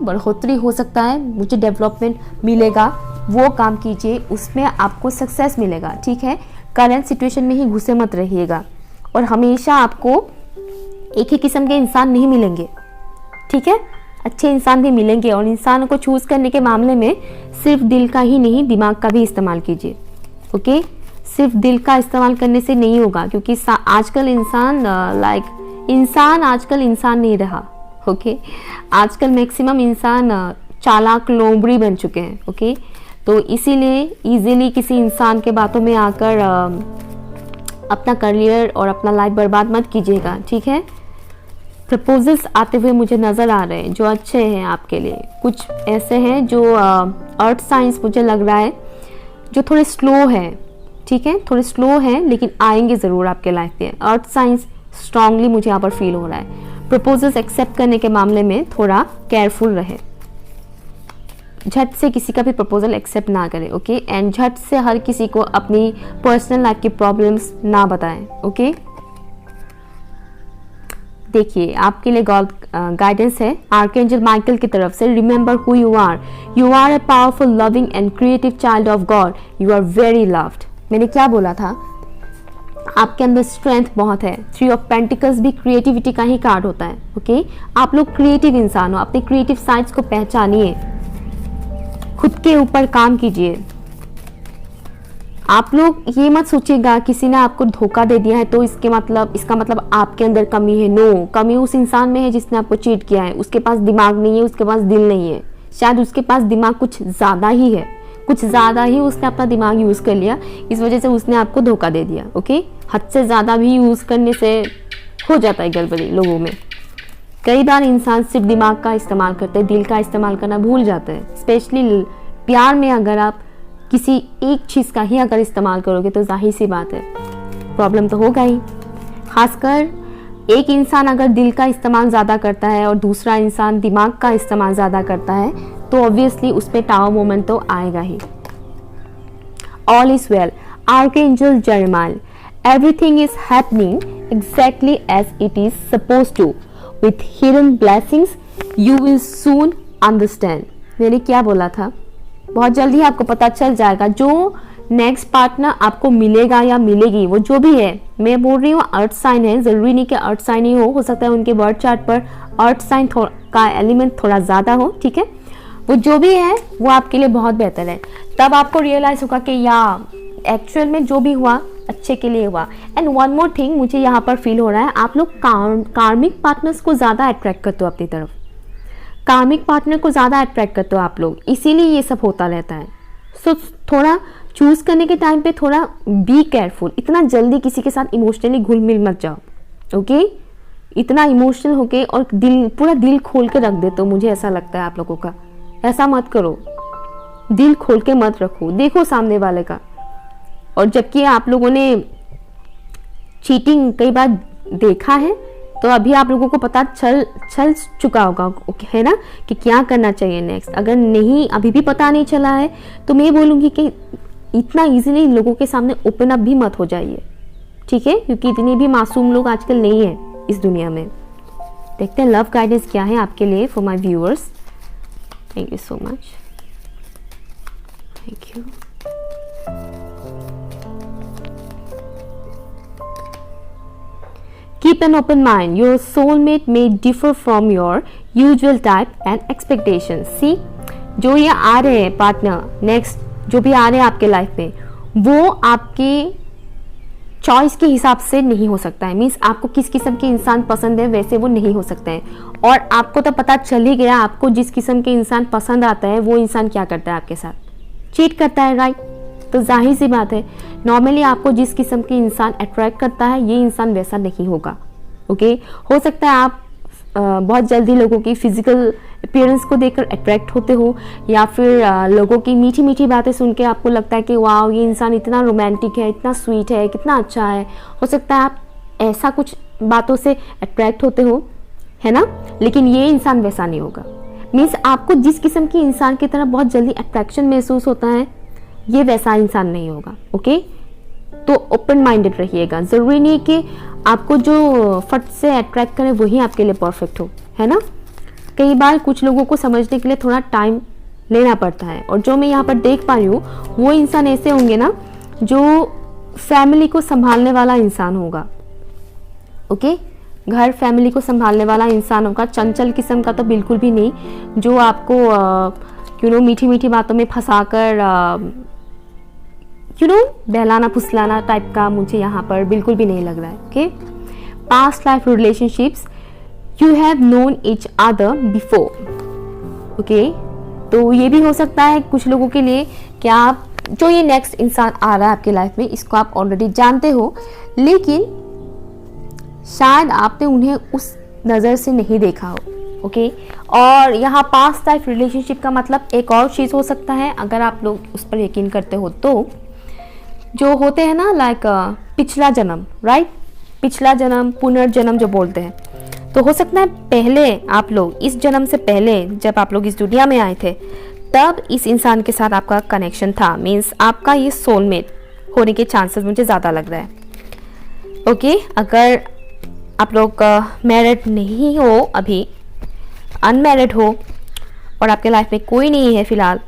बढ़ोतरी हो सकता है, मुझे डेवलपमेंट मिलेगा, वो काम कीजिए, उसमें आपको सक्सेस मिलेगा। ठीक है, करंट सिचुएशन में ही घुसे मत रहिएगा और हमेशा आपको एक ही किस्म के इंसान नहीं मिलेंगे। ठीक है, अच्छे इंसान भी मिलेंगे और इंसानों को चूज़ करने के मामले में सिर्फ दिल का ही नहीं, दिमाग का भी इस्तेमाल कीजिए। ओके, सिर्फ दिल का इस्तेमाल करने से नहीं होगा, क्योंकि आजकल इंसान आजकल इंसान नहीं रहा। ओके, आजकल मैक्सिमम इंसान चालाक लोमड़ी बन चुके हैं। ओके, तो इसीलिए इजीली किसी इंसान के बातों में आकर अपना करियर और अपना लाइफ बर्बाद मत कीजिएगा। ठीक है, प्रपोजल्स आते हुए मुझे नज़र आ रहे हैं जो अच्छे हैं आपके लिए। कुछ ऐसे हैं जो अर्थ साइंस मुझे लग रहा है जो थोड़े स्लो है। ठीक है, थोड़े स्लो हैं लेकिन आएंगे ज़रूर आपके लाइफ में। अर्थ साइंस स्ट्रांगली मुझे यहाँ पर फील हो रहा है। प्रपोजल्स एक्सेप्ट करने के मामले में थोड़ा केयरफुल रहे, झट से किसी का भी प्रपोजल एक्सेप्ट ना करें। ओके, एंड झट से हर किसी को अपनी पर्सनल लाइफ की प्रॉब्लम्स ना बताएं। ओके, देखिए आपके लिए गॉड गाइडेंस है आर्कएंजल माइकल की तरफ से। Remember who you are a powerful, loving and creative child of God, you are very loved. मैंने क्या बोला था, आपके अंदर स्ट्रेंथ बहुत है। 3 ऑफ पेंटिकल्स भी क्रिएटिविटी का ही कार्ड होता है। ओके, आप लोग क्रिएटिव इंसान हो, अपने क्रिएटिव साइड्स को पहचानिए, खुद के ऊपर काम कीजिए। आप लोग ये मत सोचिएगा किसी ने आपको धोखा दे दिया है तो इसका मतलब आपके अंदर कमी है। नो, कमी उस इंसान में है जिसने आपको चीट किया है। उसके पास दिमाग नहीं है, उसके पास दिल नहीं है। शायद उसके पास दिमाग कुछ ज़्यादा ही है, कुछ ज़्यादा ही उसने अपना दिमाग यूज़ कर लिया, इस वजह से उसने आपको धोखा दे दिया। ओके, हद से ज़्यादा भी यूज़ करने से हो जाता है गड़बड़ी लोगों में। कई बार इंसान सिर्फ दिमाग का इस्तेमाल करते हैं, दिल का इस्तेमाल करना भूल जाते हैं। स्पेशली प्यार में अगर आप किसी एक चीज़ का ही अगर इस्तेमाल करोगे तो जाहिर सी बात है प्रॉब्लम तो होगा ही। खासकर एक इंसान अगर दिल का इस्तेमाल ज़्यादा करता है और दूसरा इंसान दिमाग का इस्तेमाल ज़्यादा करता है तो ऑब्वियसली उस पर टावर मोमेंट तो आएगा ही। All is well, archangel Jeremiel, everything is happening exactly as it is suppose to, with hidden blessings you will soon understand. मैंने क्या बोला था, बहुत जल्दी आपको पता चल जाएगा जो नेक्स्ट पार्टनर आपको मिलेगा या मिलेगी, वो जो भी है। मैं बोल रही हूँ अर्थ साइन है, ज़रूरी नहीं कि अर्थ साइन ही हो सकता है उनके बर्थ चार्ट पर अर्थ साइन का एलिमेंट थोड़ा ज़्यादा हो। ठीक है, वो जो भी है वो आपके लिए बहुत बेहतर है। तब आपको रियलाइज़ होगा कि या एक्चुअल में जो भी हुआ अच्छे के लिए हुआ। एंड वन मोर थिंग मुझे यहाँ पर फील हो रहा है, आप लोग कार्मिक पार्टनर्स को ज़्यादा अट्रैक्ट करते हो अपनी तरफ, कार्मिक पार्टनर को ज़्यादा अट्रैक्ट करते हो आप लोग, इसीलिए ये सब होता रहता है। सो थोड़ा चूज़ करने के टाइम पे थोड़ा बी केयरफुल, इतना जल्दी किसी के साथ इमोशनली घुल मिल मत जाओ। ओके, इतना इमोशनल होके और पूरा दिल खोल के रख देते हो, मुझे ऐसा लगता है आप लोगों का। ऐसा मत करो, दिल खोल के मत रखो, देखो सामने वाले का। और जबकि आप लोगों ने चीटिंग कई बार देखा है तो अभी आप लोगों को पता चल चुका होगा, है ना, कि क्या करना चाहिए नेक्स्ट। अगर नहीं अभी भी पता नहीं चला है तो मैं बोलूँगी कि इतना इजीली लोगों के सामने ओपन अप भी मत हो जाइए। ठीक है, क्योंकि इतने भी मासूम लोग आजकल नहीं है इस दुनिया में। देखते हैं लव गाइडेंस क्या है आपके लिए for my viewers. Thank you so much, thank you. Keep an open mind. Your soulmate may differ from your usual type and expectations. See, जो ये आ रहे हैं पार्टनर नेक्स्ट, जो भी आ रहे हैं आपके लाइफ में, वो आपके चॉइस के हिसाब से नहीं हो सकता है। मीन्स आपको किस किस्म के इंसान पसंद है वैसे वो नहीं हो सकते हैं। और आपको तो पता चल ही गया, आपको जिस किस्म के इंसान पसंद आता है वो इंसान क्या करता है आपके साथ, चीट करता है, राइट। तो जाहिर सी बात है, नॉर्मली आपको जिस किस्म के इंसान अट्रैक्ट करता है ये इंसान वैसा नहीं होगा। ओके, हो सकता है आप बहुत जल्दी लोगों की फिजिकल अपीयरेंस को देखकर अट्रैक्ट होते हो, या फिर लोगों की मीठी मीठी बातें सुन के आपको लगता है कि वाह ये इंसान इतना रोमांटिक है, इतना स्वीट है, कितना अच्छा है। हो सकता है आप ऐसा कुछ बातों से अट्रैक्ट होते हो, है ना। लेकिन ये इंसान वैसा नहीं होगा। मीन्स आपको जिस किस्म की इंसान की तरह बहुत जल्दी अट्रैक्शन महसूस होता है, ये वैसा इंसान नहीं होगा। ओके, तो ओपन माइंडेड रहिएगा। ज़रूरी नहीं कि आपको जो फट से अट्रैक्ट करे वही आपके लिए परफेक्ट हो, है ना। कई बार कुछ लोगों को समझने के लिए थोड़ा टाइम लेना पड़ता है। और जो मैं यहाँ पर देख पा रही हूँ वो इंसान ऐसे होंगे ना जो फैमिली को संभालने वाला इंसान होगा। ओके, घर फैमिली को संभालने वाला इंसान होगा। चंचल किस्म का तो बिल्कुल भी नहीं, जो आपको मीठी मीठी बातों में फंसाकर बहलाना फुसलाना टाइप का मुझे यहाँ पर बिल्कुल भी नहीं लग रहा है। Okay, past life relationships, you have known each other before. Okay, तो ये भी हो सकता है कुछ लोगों के लिए कि आप जो ये नेक्स्ट इंसान आ रहा है आपकी लाइफ में, इसको आप ऑलरेडी जानते हो, लेकिन शायद आपने उन्हें उस नज़र से नहीं देखा हो। ओके, और यहाँ पास्ट लाइफ रिलेशनशिप का मतलब एक और चीज़ हो सकता है, अगर आप लोग उस पर यकीन करते हो तो, जो होते हैं ना लाइक पिछला जन्म, राइट। पिछला जन्म, पुनर्जन्म जो बोलते हैं। तो हो सकता है पहले आप लोग इस जन्म से पहले जब आप लोग इस दुनिया में आए थे तब इस इंसान के साथ आपका कनेक्शन था। मीन्स आपका ये सोलमेट होने के चांसेस मुझे ज़्यादा लग रहा है। ओके, अगर आप लोग मैरिड नहीं हो, अभी अनमैरिड हो और आपके लाइफ में कोई नहीं है फिलहाल,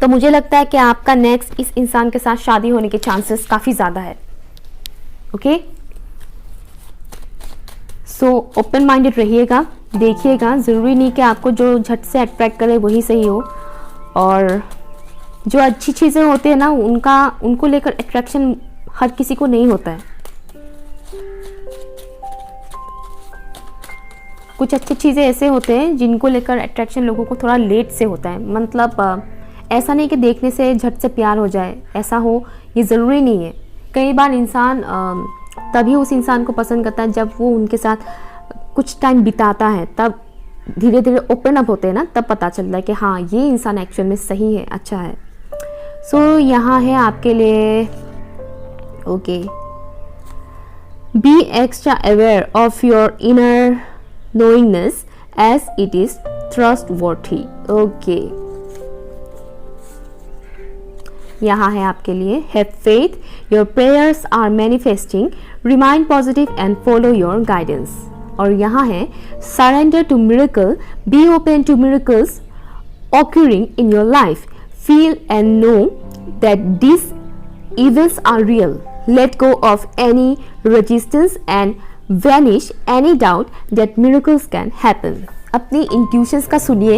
तो मुझे लगता है कि आपका नेक्स्ट इस इंसान के साथ शादी होने के चांसेस काफ़ी ज़्यादा है। ओके, सो ओपन माइंडेड रहिएगा, देखिएगा। ज़रूरी नहीं कि आपको जो झट से अट्रैक्ट करे वही सही हो, और जो अच्छी चीज़ें होती है ना उनको लेकर अट्रैक्शन हर किसी को नहीं होता है। कुछ अच्छी चीज़ें ऐसे होते हैं जिनको लेकर अट्रैक्शन लोगों को थोड़ा लेट से होता है। मतलब ऐसा नहीं कि देखने से झट से प्यार हो जाए, ऐसा हो ये ज़रूरी नहीं है। कई बार इंसान तभी उस इंसान को पसंद करता है जब वो उनके साथ कुछ टाइम बिताता है, तब धीरे धीरे ओपन अप होते हैं ना, तब पता चलता है कि हाँ ये इंसान एक्चुअल में सही है, अच्छा है। सो यहाँ है आपके लिए, okay, be extra aware of your inner knowingness as it is trustworthy। Okay, यहाँ है आपके लिए, have faith, your prayers are manifesting, remain positive and follow your guidance। और यहाँ है surrender to miracle, be open to miracles occurring in your life, feel and know that these events are real, let go of any resistance and vanish any doubt that miracles can happen। अपनी intuitions का सुनिए,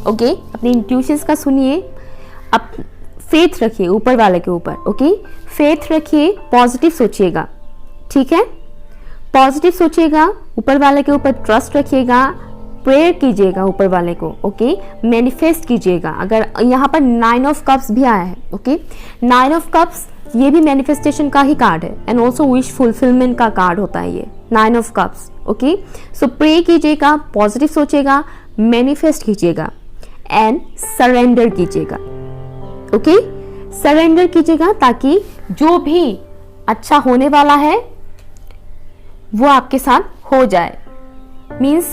okay, अपनी intuitions का सुनिए, अब faith रखिए ऊपर वाले के ऊपर। ओके, फेथ रखिए, पॉजिटिव सोचिएगा, ठीक है, पॉजिटिव सोचिएगा, ऊपर वाले के ऊपर ट्रस्ट रखिएगा, प्रेयर कीजिएगा ऊपर वाले को। ओके, मैनिफेस्ट कीजिएगा। अगर यहाँ पर 9 ऑफ कप्स भी आया है, ओके, 9 ऑफ कप्स ये भी मैनिफेस्टेशन का ही कार्ड है, एंड ऑल्सो विश फुलफिलमेंट का कार्ड होता है ये 9 of cups. Okay, so pray कीजिएगा, पॉजिटिव सोचिएगा, मैनिफेस्ट कीजिएगा एंड सरेंडर कीजिएगा। ओके, सरेंडर कीजिएगा ताकि जो भी अच्छा होने वाला है वो आपके साथ हो जाए। मीन्स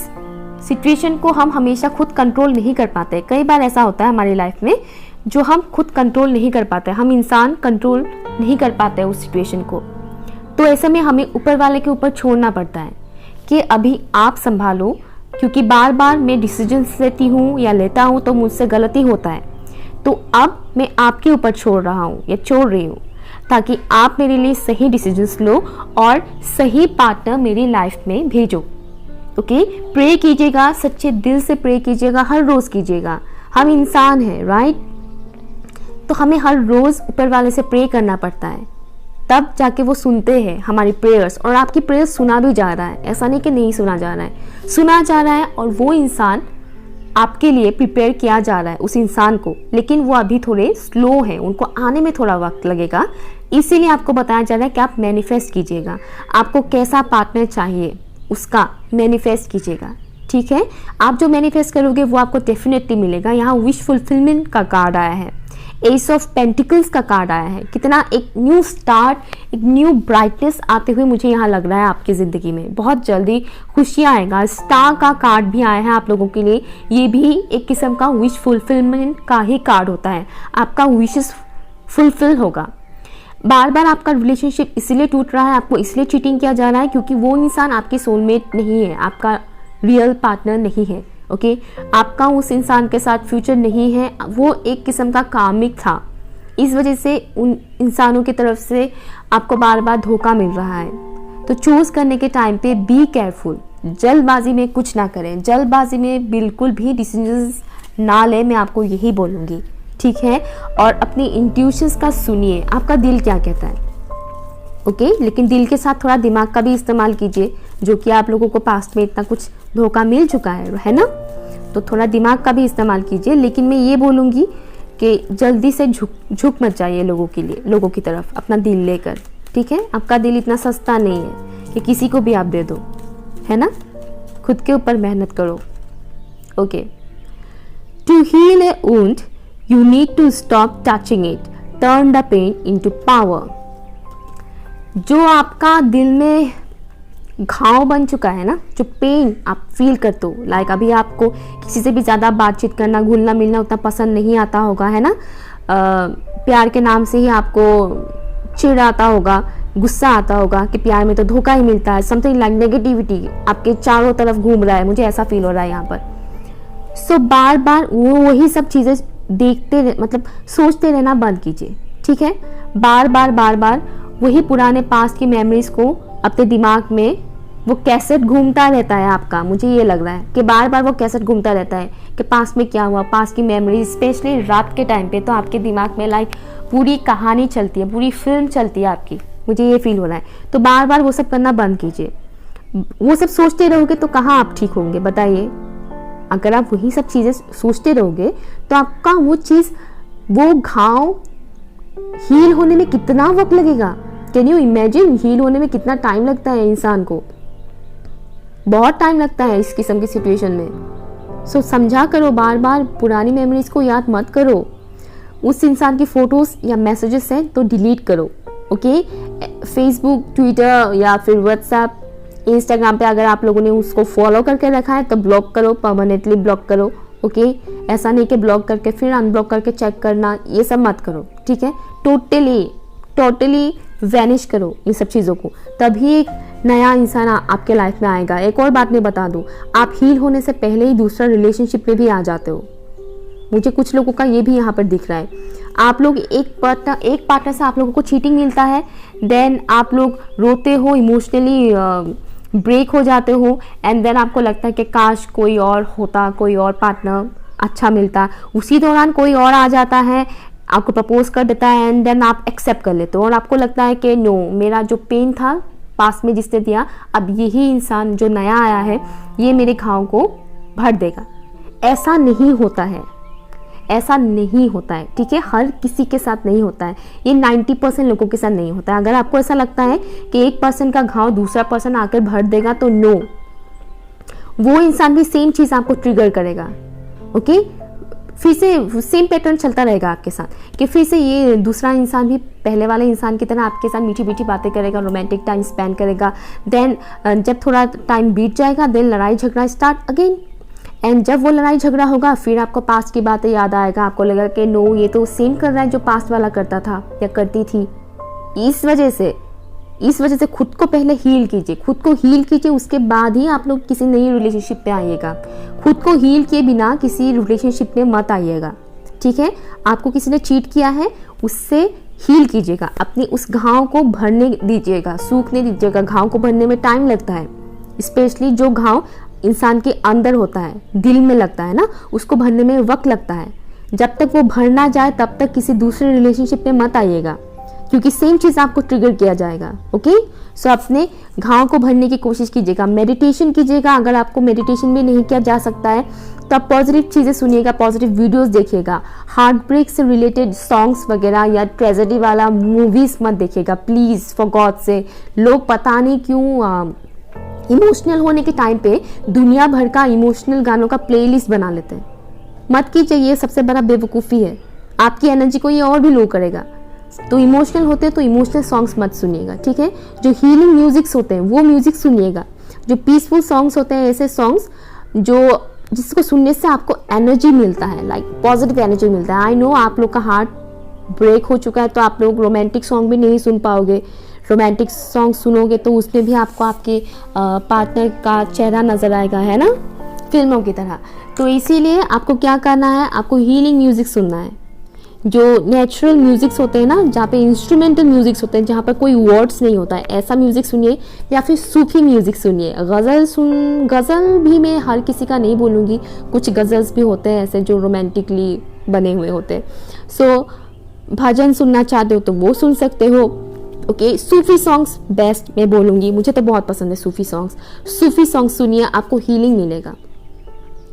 सिचुएशन को हम हमेशा खुद कंट्रोल नहीं कर पाते। कई बार ऐसा होता है हमारी लाइफ में जो हम खुद कंट्रोल नहीं कर पाते, हम इंसान कंट्रोल नहीं कर पाते उस सिचुएशन को। तो ऐसे में हमें ऊपर वाले के ऊपर छोड़ना पड़ता है कि अभी आप संभालो, क्योंकि बार बार मैं डिसीजंस लेती हूँ या लेता हूँ तो मुझसे गलती होता है। तो अब मैं आपके ऊपर छोड़ रहा हूँ या छोड़ रही हूँ ताकि आप मेरे लिए सही डिसीजंस लो और सही पार्टनर मेरी लाइफ में भेजो। ओके, प्रे कीजिएगा, सच्चे दिल से प्रे कीजिएगा, हर रोज कीजिएगा। हम इंसान हैं, राइट, तो हमें हर रोज ऊपर वाले से प्रे करना पड़ता है। तब जाके वो सुनते हैं हमारी प्रेयर्स, और आपकी प्रेयर्स सुना भी जा रहा है, ऐसा नहीं कि नहीं सुना जा रहा है, सुना जा रहा है। और वो इंसान आपके लिए प्रिपेयर किया जा रहा है उस इंसान को, लेकिन वो अभी थोड़े स्लो है, उनको आने में थोड़ा वक्त लगेगा। इसीलिए आपको बताया जा रहा है कि आप मैनिफेस्ट कीजिएगा, आपको कैसा पार्टनर चाहिए उसका मैनिफेस्ट कीजिएगा, ठीक है। आप जो मैनिफेस्ट करोगे वो आपको डेफिनेटली मिलेगा। यहाँ विश फुलफिलमेंट का कार्ड आया है, एस ऑफ पेंटिकल्स का कार्ड आया है। कितना एक न्यू स्टार्ट, एक न्यू ब्राइटनेस आते हुए मुझे यहाँ लग रहा है आपकी ज़िंदगी में। बहुत जल्दी खुशियाँ आएगा। स्टार का कार्ड भी आया है आप लोगों के लिए। ये भी एक किस्म का विश फुलफिलमेंट का ही कार्ड होता है। आपका विशेस फुलफिल होगा। बार बार आपका रिलेशनशिप इसलिए टूट रहा है, आपको इसलिए चीटिंग किया जा रहा है क्योंकि वो इंसान आपकी सोलमेट नहीं है, आपका रियल पार्टनर नहीं है। ओके, आपका उस इंसान के साथ फ्यूचर नहीं है, वो एक किस्म का कामिक था। इस वजह से उन इंसानों की तरफ से आपको बार बार धोखा मिल रहा है। तो चूज़ करने के टाइम पे बी केयरफुल, जल्दबाजी में कुछ ना करें, जल्दबाजी में बिल्कुल भी डिसीजंस ना लें, मैं आपको यही बोलूँगी, ठीक है। और अपनी इंट्यूशंस का सुनिए, आपका दिल क्या कहता है, ओके। लेकिन दिल के साथ थोड़ा दिमाग का भी इस्तेमाल कीजिए, जो कि आप लोगों को पास्ट में इतना कुछ धोखा मिल चुका है ना, तो थोड़ा दिमाग का भी इस्तेमाल कीजिए। लेकिन मैं ये बोलूँगी कि जल्दी से झुक मत जाइए लोगों के लिए, लोगों की तरफ अपना दिल लेकर, ठीक है। आपका दिल इतना सस्ता नहीं है कि किसी को भी आप दे दो, है ना। खुद के ऊपर मेहनत करो, okay. To heal a wound you need to stop touching it, turn the pain into power. जो आपका दिल में घाव बन चुका है ना, जो पेन आप फील करते हो, लाइक अभी आपको किसी से भी ज़्यादा बातचीत करना, घुलना मिलना उतना पसंद नहीं आता होगा, है ना। प्यार के नाम से ही आपको चिढ़ आता होगा, गुस्सा आता होगा कि प्यार में तो धोखा ही मिलता है, समथिंग लाइक नेगेटिविटी आपके चारों तरफ घूम रहा है, मुझे ऐसा फील हो रहा है यहाँ पर। सो बार बार वही सब चीज़ें देखते मतलब सोचते रहना बंद कीजिए, ठीक है। बार बार वही पुराने पास्ट की मेमोरीज को अपने दिमाग में वो कैसेट घूमता रहता है आपका। मुझे ये लग रहा है कि बार बार वो कैसेट घूमता रहता है कि पास्ट में क्या हुआ, पास्ट की मेमोरीज, स्पेशली रात के टाइम पे तो आपके दिमाग में लाइक पूरी कहानी चलती है, पूरी फिल्म चलती है आपकी, मुझे ये फील हो रहा है। तो बार बार वो सब करना बंद कीजिए। वो सब सोचते रहोगे तो कहाँ आप ठीक होंगे बताइए। अगर आप वही सब चीज़ें सोचते रहोगे तो आपका वो चीज़, वो घाव हील होने में कितना वक्त लगेगा। कैन यू इमेजिन, हील होने में कितना टाइम लगता है इंसान को, बहुत टाइम लगता है इस किस्म की सिचुएशन में। सो समझा करो, बार बार पुरानी मेमोरीज को याद मत करो। उस इंसान की फोटोज या मैसेजेस हैं तो डिलीट करो, ओके। फेसबुक, ट्विटर या फिर व्हाट्सएप, इंस्टाग्राम पे अगर आप लोगों ने उसको फॉलो करके रखा है तो ब्लॉक करो, परमानेंटली ब्लॉक करो, ओके। ऐसा नहीं कि ब्लॉक करके फिर अनब्लॉक करके चेक करना, ये सब मत करो, ठीक है। टोटली वैनिश करो इन सब चीज़ों को, तभी एक नया इंसान आपके लाइफ में आएगा। एक और बात मैं बता दूं, आप हील होने से पहले ही दूसरा रिलेशनशिप में भी आ जाते हो। मुझे कुछ लोगों का ये भी यहाँ पर दिख रहा है। आप लोग एक पार्टनर से आप लोगों को चीटिंग मिलता है, देन आप लोग रोते हो, इमोशनली ब्रेक हो जाते हो, एंड देन आपको लगता है कि काश कोई और होता, कोई और पार्टनर अच्छा मिलता। उसी दौरान कोई और आ जाता है, आपको प्रपोज कर देता है, एंड देन आप एक्सेप्ट कर लेते हो और आपको लगता है कि नो, मेरा जो पेन था पास में जिसने दिया, अब यही इंसान जो नया आया है ये मेरे घाव को भर देगा। ऐसा नहीं होता है, ऐसा नहीं होता है, ठीक है। हर किसी के साथ नहीं होता है, ये 90% लोगों के साथ नहीं होता है। अगर आपको ऐसा लगता है कि एक पर्सन का घाव दूसरा पर्सन आकर भर देगा तो नो, वो इंसान भी सेम चीज़ आपको ट्रिगर करेगा, ओके। फिर से सेम पैटर्न चलता रहेगा आपके साथ कि फिर से ये दूसरा इंसान भी पहले वाले इंसान की तरह आपके साथ मीठी मीठी बातें करेगा, रोमांटिक टाइम स्पेंड करेगा। देन जब थोड़ा टाइम बीत जाएगा, देन लड़ाई झगड़ा स्टार्ट अगेन, एंड जब वो लड़ाई झगड़ा होगा फिर आपको पास्ट की बातें याद आएगा, आपको लगेगा कि नो, ये तो सेम कर रहा है जो पास्ट वाला करता था या करती थी। इस वजह से खुद को पहले हील कीजिए, खुद को हील कीजिए, उसके बाद ही आप लोग किसी नई रिलेशनशिप में आइएगा। खुद को हील किए बिना किसी रिलेशनशिप में मत आइएगा, ठीक है। आपको किसी ने चीट किया है, उससे हील कीजिएगा, अपनी उस घाव को भरने दीजिएगा, सूखने दीजिएगा। घाव को भरने में टाइम लगता है, स्पेशली जो घाव इंसान के अंदर होता है, दिल में लगता है ना, उसको भरने में वक्त लगता है। जब तक वो भर ना जाए तब तक किसी दूसरे रिलेशनशिप में मत आइएगा, क्योंकि सेम चीज़ आपको ट्रिगर किया जाएगा। ओके, सो अपने घाव को भरने की कोशिश कीजिएगा, मेडिटेशन कीजिएगा। अगर आपको मेडिटेशन भी नहीं किया जा सकता है तो आप पॉजिटिव चीज़ें सुनिएगा, पॉजिटिव वीडियोस देखिएगा। हार्ट ब्रेक से रिलेटेड सॉन्ग्स वगैरह या ट्रेजेडी वाला मूवीज मत देखिएगा प्लीज़, फॉर गॉड से। लोग पता नहीं क्यों इमोशनल होने के टाइम पे दुनिया भर का इमोशनल गानों का प्लेलिस्ट बना लेते हैं। मत कीजिए, ये सबसे बड़ा बेवकूफ़ी है। आपकी एनर्जी को ये और भी लो करेगा। तो इमोशनल होते हैं तो इमोशनल सॉन्ग्स मत सुनिएगा, ठीक है। जो हीलिंग म्यूजिक्स होते हैं वो म्यूजिक सुनिएगा। जो पीसफुल सॉन्ग्स होते हैं, ऐसे सॉन्ग्स जिसको सुनने से आपको एनर्जी मिलता है, लाइक पॉजिटिव एनर्जी मिलता है। आई नो आप लोग का हार्ट ब्रेक हो चुका है तो आप लोग रोमांटिक सॉन्ग भी नहीं सुन पाओगे। रोमांटिक सॉन्ग सुनोगे तो उसमें भी आपको आपके पार्टनर का चेहरा नजर आएगा, है ना, फिल्मों की तरह। तो इसीलिए आपको क्या करना है, आपको हीलिंग म्यूजिक सुनना है। जो नेचुरल म्यूजिक्स होते हैं ना, जहाँ पे इंस्ट्रूमेंटल म्यूजिक्स होते हैं, जहाँ पर कोई वर्ड्स नहीं होता है, ऐसा म्यूजिक सुनिए। या फिर सूफी म्यूजिक सुनिए। गज़ल भी मैं हर किसी का नहीं बोलूँगी, कुछ गज़ल्स भी होते हैं ऐसे जो रोमांटिकली बने हुए होते हैं। सो भजन सुनना चाहते हो तो वो सुन सकते हो। ओके, सूफी सॉन्ग्स बेस्ट मैं बोलूँगी, मुझे तो बहुत पसंद है सूफी सॉन्ग्स। सूफी सॉन्ग सुनिए, आपको हीलिंग मिलेगा।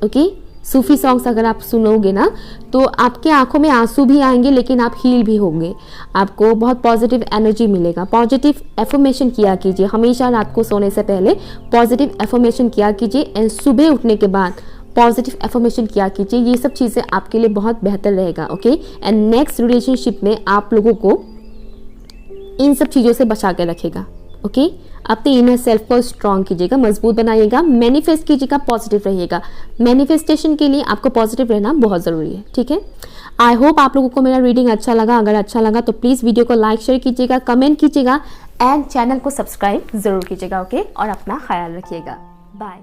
ओके, सूफी सॉन्ग्स अगर आप सुनोगे ना तो आपके आंखों में आंसू भी आएंगे, लेकिन आप हील भी होंगे। आपको बहुत पॉजिटिव एनर्जी मिलेगा। पॉजिटिव एफर्मेशन किया कीजिए, हमेशा रात को सोने से पहले पॉजिटिव एफर्मेशन किया कीजिए एंड सुबह उठने के बाद पॉजिटिव एफर्मेशन किया कीजिए। ये सब चीज़ें आपके लिए बहुत बेहतर रहेगा। ओके, एंड नेक्स्ट रिलेशनशिप में आप लोगों को इन सब चीज़ों से बचा के रखेगा। ओके, अपने इनर सेल्फ को स्ट्रॉन्ग कीजिएगा, मजबूत बनाइएगा, मैनिफेस्ट कीजिएगा, पॉजिटिव रहिएगा। मैनिफेस्टेशन के लिए आपको पॉजिटिव रहना बहुत ज़रूरी है, ठीक है। आई होप आप लोगों को मेरा रीडिंग अच्छा लगा। अगर अच्छा लगा तो प्लीज़ वीडियो को लाइक शेयर कीजिएगा, कमेंट कीजिएगा एंड चैनल को सब्सक्राइब ज़रूर कीजिएगा। ओके, और अपना ख्याल रखिएगा। बाय।